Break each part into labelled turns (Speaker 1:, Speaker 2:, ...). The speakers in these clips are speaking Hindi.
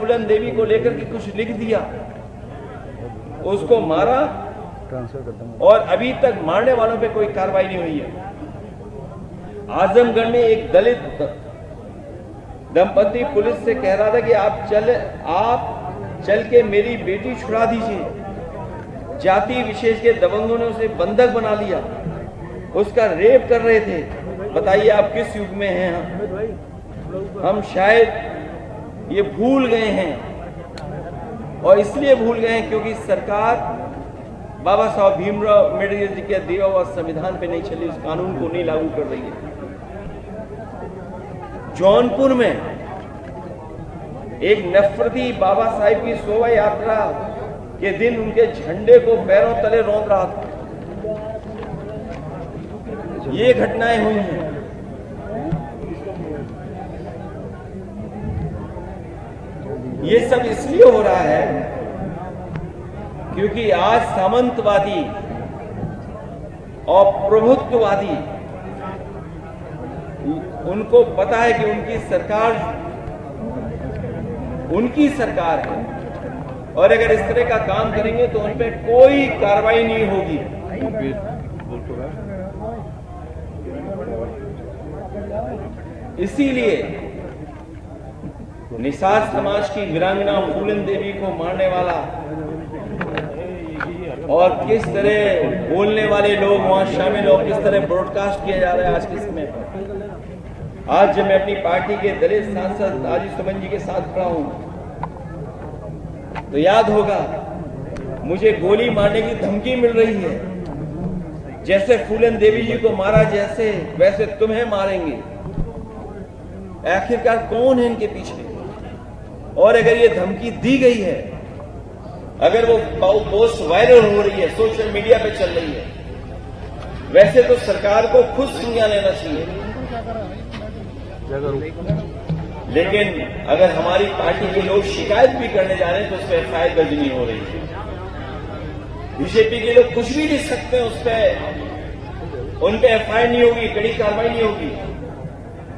Speaker 1: फूलन देवी को लेकर के कुछ लिख दिया, उसको मारा और अभी तक मारने वालों पे कोई कार्रवाई नहीं हुई है। आजमगढ़ में एक दलित दंपति पुलिस से कह रहा था कि आप चल के मेरी बेटी छुड़ा दीजिए। जाति विशेष के दबंगों ने उसे बंधक बना लिया, उसका रेप कर रहे थे। बताइए आप किस युग में हैं हम शायद ये भूल गए हैं, और इसलिए भूल गए हैं क्योंकि सरकार बाबा साहब भीमराव अम्बेडकर जी के दिया हुआ संविधान पे नहीं चली, उस कानून को नहीं लागू कर रही है। जौनपुर में एक नफरती बाबा साहिब की शोभा यात्रा के दिन उनके झंडे को पैरों तले रौंद रहा था। ये घटनाएं हुई हैं। ये सब इसलिए हो रहा है क्योंकि आज सामंतवादी और प्रभुत्ववादी, उनको पता है कि उनकी सरकार है, और अगर इस तरह का काम करेंगे तो उन पर कोई कार्रवाई नहीं होगी। इसीलिए निषाद समाज की वीरांगना फूलन देवी को मारने वाला और किस तरह बोलने वाले लोग वहां शामिल हो, किस तरह ब्रॉडकास्ट किया जा रहा है आज के समय पर। आज जब मैं अपनी पार्टी के दलित सांसद राजीव सुमन जी के साथ खड़ा हूं तो याद होगा मुझे गोली मारने की धमकी मिल रही है। जैसे फूलन देवी जी को मारा जैसे वैसे तुम्हें मारेंगे। आखिरकार कौन है इनके पीछे? और अगर ये धमकी दी गई है, अगर वो पोस्ट वायरल हो रही है, सोशल मीडिया पे चल रही है, वैसे तो सरकार को खुद संज्ञान लेना चाहिए। लेकिन अगर हमारी पार्टी के लोग शिकायत भी करने जा रहे हैं तो उस पर एफआईआर दर्ज नहीं हो रही है। बीजेपी के लोग कुछ भी लिख सकते हैं, उन पे एफआईआर नहीं होगी, कड़ी कार्रवाई नहीं होगी।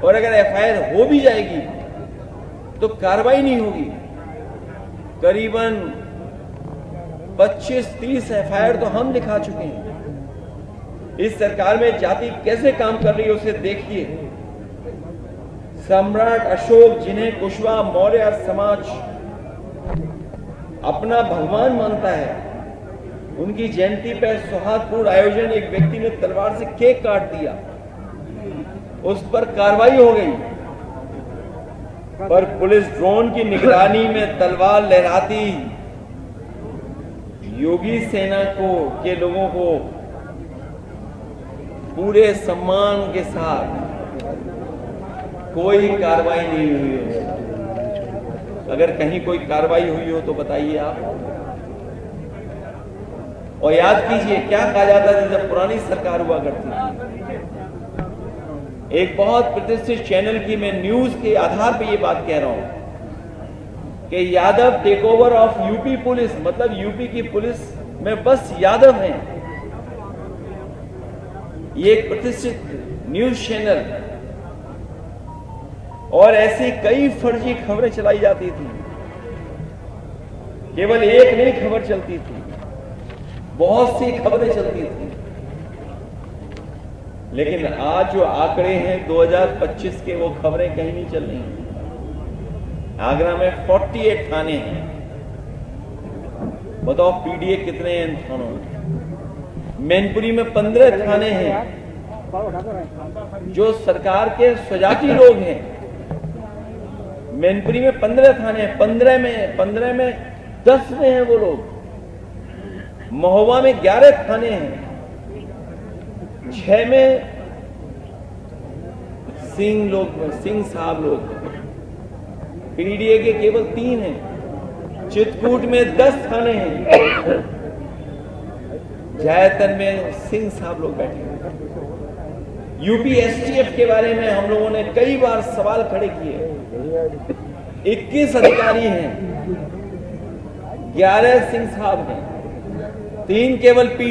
Speaker 1: और अगर एफआईआर हो भी जाएगी तो कार्रवाई नहीं होगी। करीबन 25-30 एफआईआर तो हम लिखा चुके हैं। इस सरकार में जाति कैसे काम कर रही है उसे देखिए। सम्राट अशोक, जिन्हें कुशवाहा मौर्य समाज अपना भगवान मानता है, उनकी जयंती पर सौहार्दपूर्ण आयोजन, एक व्यक्ति ने तलवार से केक काट दिया, उस पर कार्रवाई हो गई, पर पुलिस ड्रोन की निगरानी में तलवार लहराती योगी सेना के लोगों को पूरे सम्मान के साथ कोई कार्रवाई नहीं हुई हो। अगर कहीं कोई कार्रवाई हुई हो तो बताइए आप। और याद कीजिए क्या कहा जाता था जब पुरानी सरकार हुआ करती थी। एक बहुत प्रतिष्ठित चैनल की मैं न्यूज के आधार पर यह बात कह रहा हूं कि Yadav take over of UP police, मतलब यूपी की पुलिस में बस यादव हैं। ये एक प्रतिष्ठित न्यूज चैनल, और ऐसी कई फर्जी खबरें चलाई जाती थी। केवल एक नहीं खबर चलती थी, बहुत सी खबरें चलती थी। लेकिन आज जो आंकड़े हैं 2025 के, वो खबरें कहीं नहीं चल रही। आगरा में 48 थाने हैं। बताओ पीडीए कितने हैं इन थानों में? मैनपुरी में 15 थाने हैं जो सरकार के स्वजाती लोग हैं। मैनपुरी में 15 थाने हैं, 15 में 10 में हैं वो लोग। महोबा में 11 थाने हैं, 6 में सिंह साहब लोग। पीडीए के केवल 3 हैं। चित्रकूट में 10 थाने हैं, ज्यादातर में सिंह साहब लोग बैठे हैं। यूपी एसटीएफ के बारे में हम लोगों ने कई बार सवाल खड़े किए। 21 अधिकारी हैं, 11 सिंह साहब हैं, 3 केवल